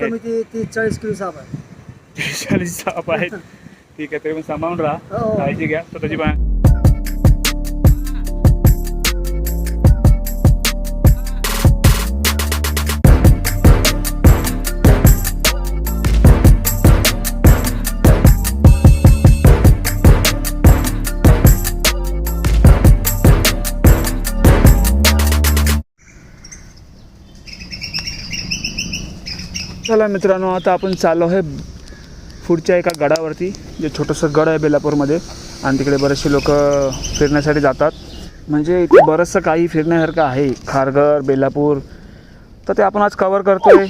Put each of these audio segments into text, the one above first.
कमी 30-40 किलो साप आहे. 40 साप आहेत. ठीक आहे, तरी पण सांभाळून राहा, हो. काळजी घ्या स्वतःची पण. चला मित्रांनो, आता आपण चाललो आहे पुढच्या एका गडावरती, जे छोटंसं गड आहे बेलापूरमध्ये, आणि तिकडे बरेचसे लोक फिरण्यासाठी जातात. म्हणजे इथे बरंचसं काही फिरण्यासारखं आहे, खारघर, बेलापूर. तर ते आपण आज कवर करतो आहे.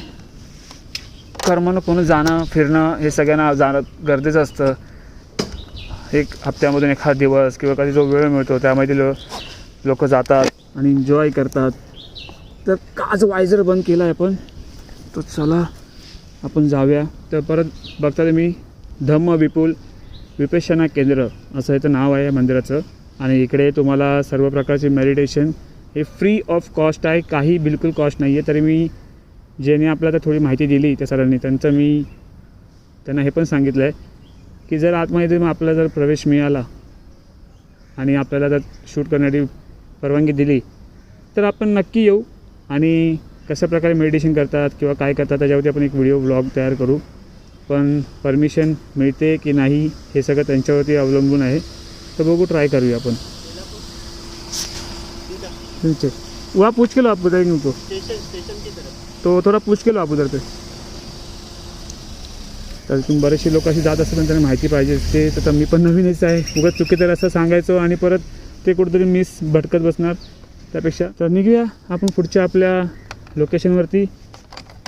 करमणूक म्हणून जाणं फिरणं हे सगळ्यांना जाणं गरजेचं असतं. एक हप्त्यामधून एखादा दिवस किंवा कधी जो वेळ मिळतो त्यामध्ये लोक जातात आणि एन्जॉय करतात. तर काच वायझर बंद केला आहे आपण, तर चला आपण जाऊया. तर परत बघता तुम्ही धम्म विपुल विपश्यना केंद्र असं याचं नाव आहे मंदिराचं. आणि इकडे तुम्हाला सर्व प्रकारचे मेडिटेशन हे फ्री ऑफ कॉस्ट आहे, काही बिलकुल कॉस्ट नाही आहे. तरी मी ज्याने आपल्याला थोडी माहिती दिली त्या सरांनी, त्यांना हे पण सांगितलं आहे की जर आतमध्ये आपल्याला जर प्रवेश मिळाला आणि आपल्याला जर शूट करण्याची परवानगी दिली तर आपण नक्की येऊ. आणि कशा प्रकारे मेडिटेशन करतात किंवा काय करतात त्याच्यावरती आपण एक व्हिडिओ ब्लॉग तयार करू. पण परमिशन मिळते की नाही हे सगळं त्यांच्यावरती अवलंबून आहे. तर बघू, ट्राय करूया आपण. वहाँ पूछ के लो, आप बताएंगे उनको. तो थोड़ा पूछ के लो आप उधर पे. तर तुम्ही बरेचसे लोक अशी जात असतात, त्यांना माहिती पाहिजे ते. तर मी पण नवीनच आहे, उगाच चुकीचं असं सांगायचं आणि परत ते कुठेतरी मिस भटकत बसणार त्यापेक्षा. तर निघूया आपण पुढच्या आपल्या लोकेशनवरती.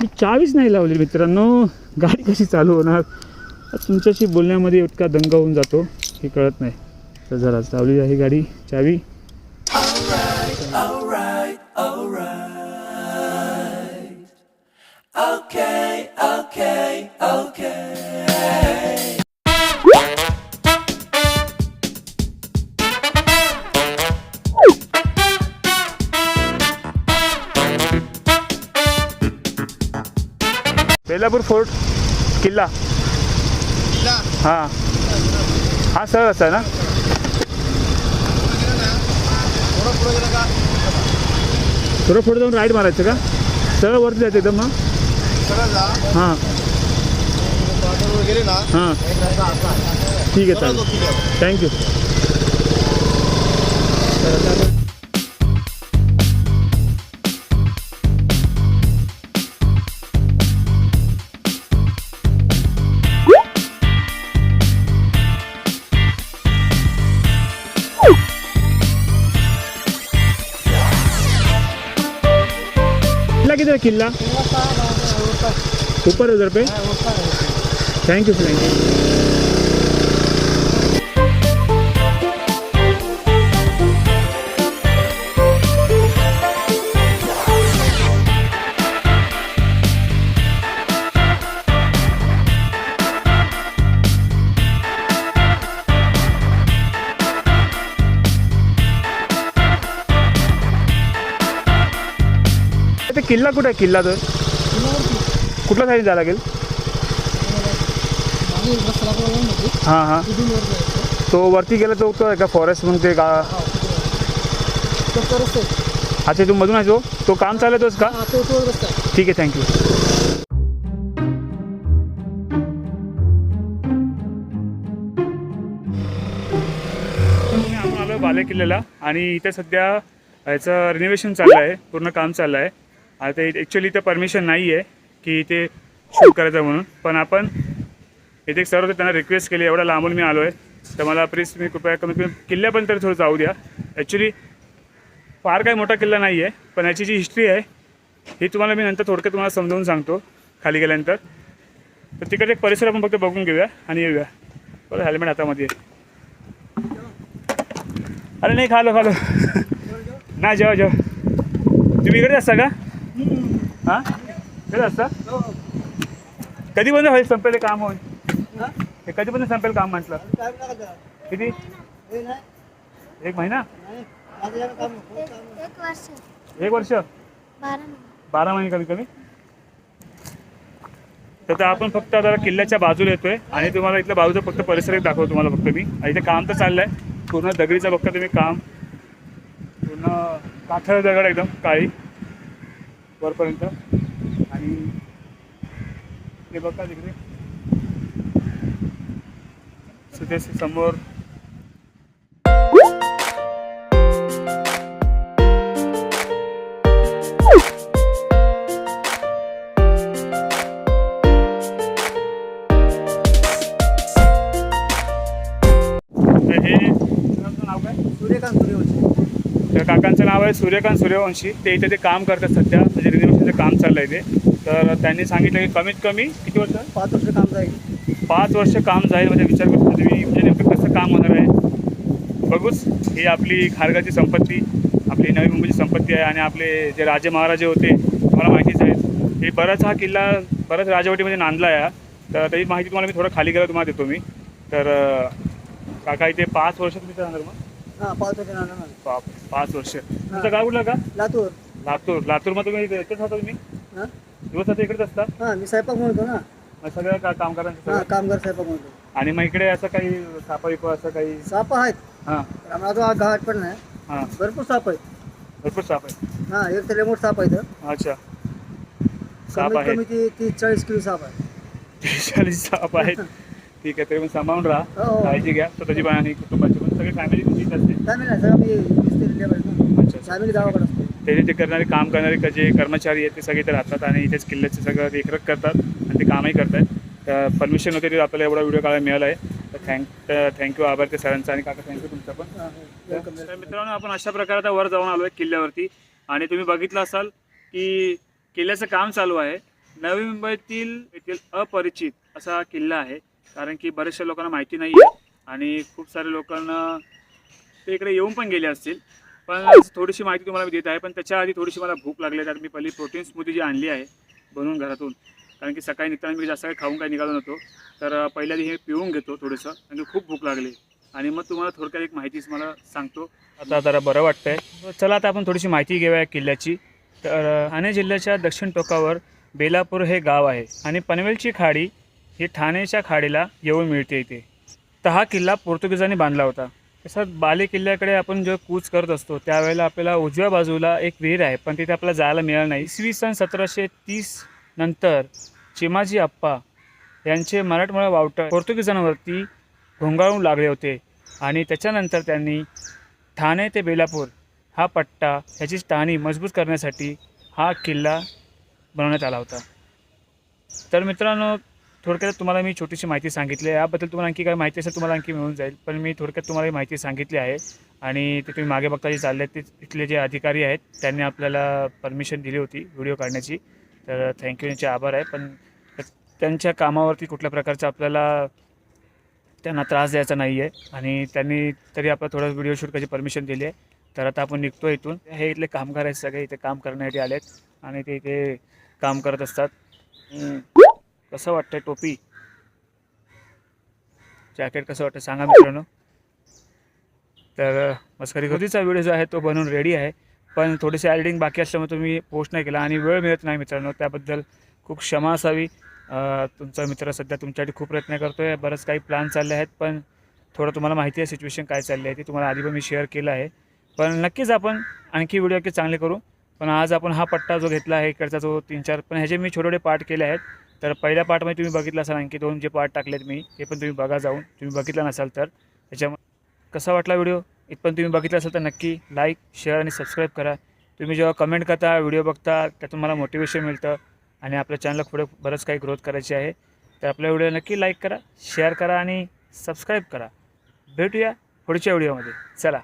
मी चावीच नाही लावली मित्रांनो, गाडी कशी चालू होणार. तुमच्याशी बोलण्यामध्ये इतका दंग होऊन जातो हे कळत नाही. तर जरा लावली आहे गाडी चावी. बेलापूर फोर्ट किल्ला. हां हां, सरळ रस्ता आहे ना. थोडं पुढे जाऊन राईट मारायचं का, सरळ वरती जायचं एकदम. हां हां, ठीक आहे, चालेल, थँक्यू. किधर किल्ला ऊपर उधर पे. Thank you. ते किल्ला कुठे आहे, किल्ला तर कुठल्या साईड जायला लागेल. हां हां, तो वरती गेला तो आहे का फॉरेस्ट म्हणून ते का. अच्छा, तू मधून आहे तो काम चालतोस का. ठीक आहे, थँक्यू. आपण आलो बाले किल्ल्याला आणि इथे सध्या याचं रिनोव्हेशन चाललं आहे, पूर्ण काम चाललं आहे. आता ॲक्च्युली इथं परमिशन नाही आहे की इथे शूट करायचं म्हणून, पण आपण इथे एक सर होते, त्यांना रिक्वेस्ट केली, एवढा लांबून मी आलो आहे तर मला प्लीज तुम्ही कृपया कमी कमी किल्ल्यापर्यंत तरी थोडं जाऊ द्या. ॲक्च्युली फार काही मोठा किल्ला नाही आहे, पण याची जी हिस्ट्री आहे ही तुम्हाला मी नंतर थोडक्यात तुम्हाला समजावून सांगतो खाली गेल्यानंतर. तर तिकडे एक परिसर आपण फक्त बघून घेऊया आणि येऊया. बरं, हेल्मेट हातामध्ये. अरे नाही, खालो नाही, जेव्हा तुम्ही इकडे असता का. हां, इकडे असता. कधीपर्यंत होईल संपेल काम होईल, हे कधीपर्यंत संपेल काम म्हटलं. किती, 1 महिना, 1 वर्ष, 12 महिने कमी कमी. तर आपण फक्त आता किल्ल्याच्या बाजूला येतोय आणि तुम्हाला इथल्या बाजूचा फक्त परिसर एक दाखवतो तुम्हाला फक्त मी. इथे काम तर चाललंय पूर्ण दगडीचं बघता तुम्ही काम, पूर्ण काठळ दगड एकदम काळी वरपर्यंत. आणि ते बघा तिकडे तिथे समोर नाव काय? सूर्यकांत सूर्यवंशी. त्या काकांचं नाव आहे सूर्यकांत सूर्यवंशी. ते इथे ते काम करतात सध्या, म्हणजे रिनोव्हेशनचं काम चाललं आहे ते. तर त्यांनी सांगितलं की कमीत कमी किती वर्ष? 5 वर्ष काम जाईल. 5 वर्ष काम जाईल. म्हणजे विचार करतो तुम्ही, म्हणजे नेमकं कसं काम होणार आहे बघूच. ही आपली खारगाची संपत्ती, आपली नवी मुंबईची संपत्ती आहे. आणि आपले जे राजे महाराजे होते तुम्हाला माहितीच आहे. हे बराच हा किल्ला बराच राजवटीमध्ये नांदला आहे. तर त्याची माहिती तुम्हाला मी थोडं खाली गेला तुम्हाला देतो मी. तर काका इथे 5 वर्ष तुम्ही राहणार मग? हां 5 वर्ष राहणार. 5 वर्ष. तुमचं गाव कुठलं का? लातूर. लातूर मग तुम्ही इकडेच राहता तुम्ही? हां दिवस आता इकडेच असता? हां मी स्वयंपाक म्हणतो ना. सगळ्या कामगारांचं हां सगळं? कामगार स्वयंपाक म्हणतो. आणि मग इकडे असं काही सापा विपा असं काही? साप आहेत. हां आम्हाला तो घाट पण नाही. हां भरपूर साप आहेत. भरपूर साप आहे. हां एक तर मोठ साप आहेत. अच्छा साप आहे. कमी 30-40 किलो साप आहे. 40 साप आहेत. ठीक आहे, तरी पण सांभाळून राहा, हो. काळजी घ्या स्वतःची पण आणि कुटुंबाची पण. सगळी फॅमिली तुमचीच असते? फॅमिली नाही सगळं मी मिस्त्री लेबर ना. अच्छा. फॅमिली गावाकडे असते. ते करणारे काम करणारे जे कर्मचारी आहेत ते सगळे इथे राहतात आणि इथेच किल्ल्याचे सगळं देखरेख करतात आणि ते कामही करतात. तर परमिशन होते ते आपल्याला एवढा व्हिडिओ काढायला मिळाला आहे. तर थँक्यू आभार ते सरांचा आणि काका थँक्यू तुमचा पण. तर मित्रांनो आपण अशा प्रकारे आता वर जाऊन आलो आहे किल्ल्यावरती. आणि तुम्ही बघितलं असाल की किल्ल्याचं काम चालू आहे. नवी मुंबईतील येथील अपरिचित असा किल्ला आहे, कारण की बऱ्याचशा लोकांना माहिती नाही आहे आणि खूप सारे लोकांना ते इकडे येऊन पण गेले असतील. पण थोडीशी माहिती तुम्हाला मी देत आहे. पण त्याच्या आधी थोडीशी मला भूक लागली, तर मी पहिली प्रोटीन स्मूदी जी आणली आहे बनवून घरातून, कारण की सकाळी निघताना मी जास्त काही खाऊन काही निघालो नव्हतो. तर पहिल्या आधी हे पिऊन घेतो थोडंसं, कारण की खूप भूक लागली. आणि मग तुम्हाला थोडक्यात एक माहितीच मला सांगतो. आता जरा बरं वाटतं आहे. चला आता आपण थोडीशी माहिती घेऊया किल्ल्याची. तर ठाणे जिल्ह्याच्या दक्षिण टोकावर बेलापूर हे गाव आहे आणि पनवेलची खाडी ही ठाणेच्या खाडीला येऊन मिळते इथे. तर हा किल्ला पोर्तुगीजांनी बांधला होता. तसं बाले किल्ल्याकडे आपण जेव्हा कूच करत असतो त्यावेळेला आपल्याला उजव्या बाजूला एक विहीर आहे, पण तिथे आपल्याला जायला मिळालं नाही. इसवी सन 1730 नंतर चिमाजी अप्पा यांचे मराठमोळा वावटळ पोर्तुगीजांवरती घोंगाळून लागले होते आणि त्याच्यानंतर त्यांनी ठाणे ते बेलापूर हा पट्टा ह्याची टहाणी मजबूत करण्यासाठी हा किल्ला बनवण्यात आला होता. तर मित्रांनो थोडक्यात तुम्हाला मी छोटीशी माहिती सांगितली आहे. याबद्दल तुम्हाला आणखी काय माहिती असेल तुम्हाला आणखी मिळून जाईल, पण मी थोडक्यात तुम्हाला ही माहिती सांगितली आहे. आणि ते तुम्ही मागे बघता जे चालले ते इथले जे अधिकारी आहेत त्यांनी आपल्याला परमिशन दिली होती व्हिडिओ काढण्याची. तर थँक्यू, यांचे आभार आहे. पण त्यांच्या कामावरती कुठल्या प्रकारचं आपल्याला त्यांना त्रास द्यायचा नाही आहे आणि त्यांनी तरी आपल्याला थोडं व्हिडिओ शूट करायची परमिशन दिली आहे. तर आता आपण निघतो इथून. हे इथले कामगार आहेत, सगळे इथे काम करण्यासाठी आले आहेत आणि ते इथे काम करत असतात. कसं वाटतंय टोपी, जॅकेट कसं वाटतं सांगा मित्रांनो. तर मस्करी कधीचा व्हिडिओ जो आहे तो बनवून रेडी आहे, पण थोडीशी एडिटिंग बाकी असल्यामुळे तुम्ही पोस्ट नाही केला आणि वेळ मिळत नाही मित्रांनो, त्याबद्दल खूप क्षमा असावी. तुमचा मित्र सध्या तुमच्यासाठी खूप प्रयत्न करतो आहे. बरंच काही प्लॅन चालले आहेत, पण थोडं तुम्हाला माहिती आहे सिच्युएशन काय चालली आहे ती तुम्हाला आधी पण मी शेअर केलं आहे. पण नक्कीच आपण आणखी व्हिडिओ की चांगले करू. पण आज आपण हा पट्टा जो घेतला आहे इकडचा जो 3-4, पण ह्याचे मी छोटे छोटे पार्ट केले आहेत. तर पहिल्या पार्टमध्ये तुम्ही बघितलं असाल, आणखी 2 जे पार्ट टाकलेत मी ते पण तुम्ही बघा जाऊन. तुम्ही बघितला नसाल तर त्याच्यामुळे कसा वाटला व्हिडिओ इथपर्यंत तुम्ही बघितला असेल तर नक्की लाईक, शेअर आणि सबस्क्राईब करा. तुम्ही जेव्हा कमेंट करता, व्हिडिओ बघता, त्यातून मला मोटिवेशन मिळतं आणि आपल्या चॅनलला पुढे बरंच काही ग्रोथ करायची आहे. तर आपल्या व्हिडिओ नक्की लाईक करा, शेअर करा आणि सबस्क्राईब करा. भेटूया पुढच्या व्हिडिओमध्ये. चला.